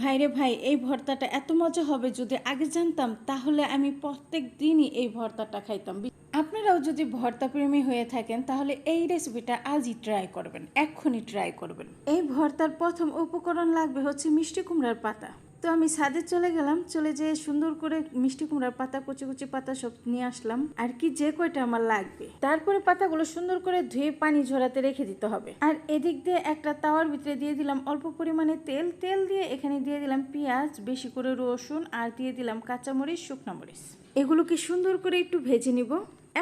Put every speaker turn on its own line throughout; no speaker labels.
ভাইরে ভাই, এই ভর্তাটা এত মজা হবে যদি আগে জানতাম তাহলে আমি প্রত্যেক দিনই এই ভর্তাটা খাইতাম। আপনারাও যদি ভর্তা প্রেমী হয়ে থাকেন তাহলে এই রেসিপিটা আজই ট্রাই করবেন, এক্ষুনি ট্রাই করবেন। এই ভর্তার প্রথম উপকরণ লাগবে হচ্ছে মিষ্টি কুমড়ার পাতা। তো আমি ছাদে চলে গেলাম, চলে যেয়ে সুন্দর করে মিষ্টি কুমড়ার পাতা, কুচি কুচি পাতা সব নিয়ে আসলাম আর কি যে কয়টা আমার লাগবে। তারপরে পাতাগুলো সুন্দর করে ধুয়ে পানি ঝরাতে রেখে দিতে হবে। আর এদিক দিয়ে একটা তাওয়ার ভিতরে দিয়ে দিলাম অল্প পরিমাণে তেল। তেল দিয়ে এখানে দিয়ে দিলাম পেঁয়াজ, বেশি করে রসুন আর দিয়ে দিলাম কাঁচামরিচ, শুকনো মরিচ। এগুলোকে সুন্দর করে একটু ভেজে নিব।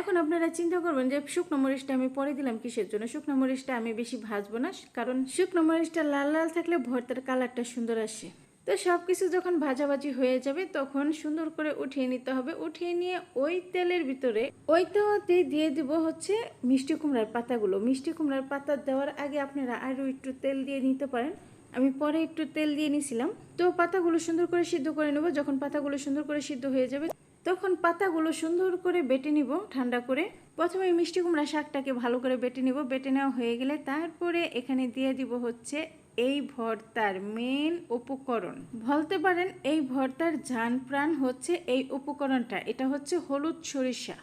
এখন আপনারা চিন্তা করবেন যে শুকনো মরিচটা আমি পরে দিলাম কিসের জন্য। শুকনো মরিচটা আমি বেশি ভাজবো না, কারণ শুকনো মরিচটা লাল লাল থাকলে ভর্তার কালারটা সুন্দর আসে। তো সব কিছু যখন ভাজাভাজি হয়ে যাবে তখন সুন্দর করে উঠিয়ে নিতে হবে। উঠিয়ে নিয়ে ওই তেলের ভিতরে ওই তাওয়াতে দিয়ে দিব হচ্ছে মিষ্টি কুমড়ার পাতাগুলো। মিষ্টি কুমড়ার পাতা দেওয়ার আগে আপনারা আরও একটু তেল দিয়ে নিতে পারেন, আমি পরে একটু তেল দিয়ে নিছিলাম। তো পাতাগুলো সুন্দর করে সিদ্ধ করে নেব। যখন পাতাগুলো সুন্দর করে সিদ্ধ হয়ে যাবে তখন পাতাগুলো সুন্দর করে বেটে নিব ঠান্ডা করে। প্রথমে মিষ্টি কুমড়া শাকটাকে ভালো করে বেটে নিব। বেটে নেওয়া হয়ে গেলে তারপরে এখানে দিয়ে দিব হচ্ছে এই ভর্তার মেন উপকরণ বলতে পারেন। এই ভর্তার জান প্রাণ হচ্ছে এই উপকরণটা, এটা হচ্ছে হলুদ সরিষা।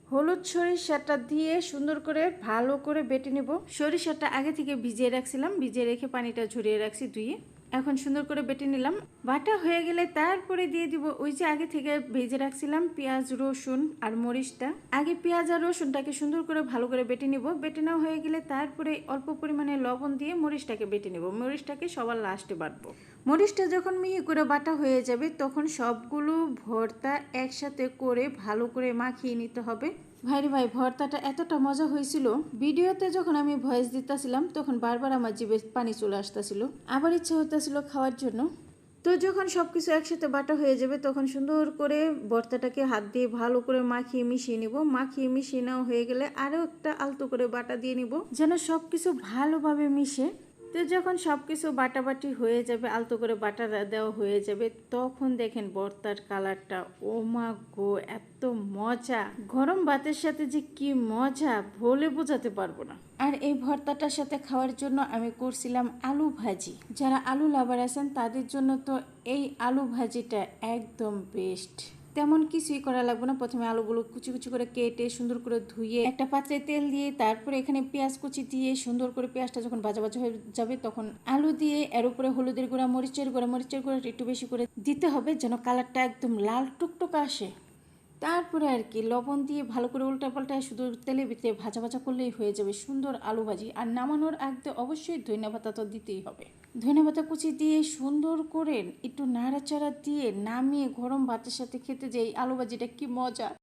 হলুদ সরিষাটা দিয়ে সুন্দর করে ভালো করে বেটে নেব। সরিষাটা আগে থেকে ভিজিয়ে রাখছিলাম, ভিজিয়ে রেখে পানিটা ঝরিয়ে রাখছি ধুয়ে। এখন সুন্দর করে বেটে নিলাম। বাটা হয়ে গেলে তারপরে দিয়ে দিব ওই যে আগে থেকে ভেজে রাখছিলাম পেঁয়াজ, রসুন আর মরিচটা। আগে পেঁয়াজ আর রসুনটাকে সুন্দর করে ভালো করে বেটে নিব। বেটে নেওয়া হয়ে গেলে তারপরে অল্প পরিমাণে লবণ দিয়ে মরিচটাকে বেটে নিব। মরিচটাকে সবার লাস্টে বাটবো। মরিচটা যখন মিহি করে বাটা হয়ে যাবে তখন সবগুলো ভর্তা একসাথে করে ভালো করে মাখিয়ে নিতে হবে। ভাইরে ভাই, ভর্তাটা এতটা মজা হয়েছিল, ভিডিওতে যখন আমি ভয়েস দিতেছিলাম তখন বারবার আমার জিভে পানি চলে আসতেছিল, আবার ইচ্ছা হইতেছিল খাওয়ার জন্য। তো যখন সব কিছু একসাথে বাটা হয়ে যাবে তখন সুন্দর করে ভর্তাটাকে হাত দিয়ে ভালো করে মাখিয়ে মিশিয়ে নিব। মাখিয়ে মিশিয়ে নেওয়া হয়ে গেলে আরও একটা আলতো করে বাটা দিয়ে নিব যেন সব কিছু ভালোভাবে মিশে। তো যখন সব কিছু বাটাবাটি হয়ে যাবে, আলতো করে বাটা দেওয়া হয়ে যাবে, তখন দেখেন ভর্তার কালারটা, ও মা গো, এত মজা! গরম ভাতের সাথে যে কি মজা বলে বোঝাতে পারবো না। আর এই ভর্তাটার সাথে খাওয়ার জন্য আমি করছিলাম আলু ভাজি। যারা আলু লাভার আছেন তাদের জন্য তো এই আলু ভাজিটা একদম বেস্ট। তেমন কিছুই করা লাগবে না। প্রথমে আলুগুলো কুচি কুচি করে কেটে সুন্দর করে ধুয়ে একটা পাত্রে তেল দিয়ে তারপরে এখানে পেঁয়াজ কুচি দিয়ে সুন্দর করে পেঁয়াজটা যখন ভাজা ভাজা হয়ে যাবে তখন আলু দিয়ে এর উপরে হলুদের গুঁড়া, মরিচের গুঁড়া একটু বেশি করে দিতে হবে যেন কালারটা একদম লাল টুকটুকা আসে। তারপরে আর কি লবণ দিয়ে ভালো করে উল্টা পাল্টায় শুধু তেলের ভিতরে ভাজা ভাজা করলেই হয়ে যাবে সুন্দর আলু ভাজি। আর নামানোর আগে অবশ্যই ধনিয়া পাতা তো দিতেই হবে। ধনিয়া পাতা কুচি দিয়ে সুন্দর করে একটু নাড়াচাড়া দিয়ে নামিয়ে গরম ভাতের সাথে খেতে যে এই আলু ভাজিটা কি মজা!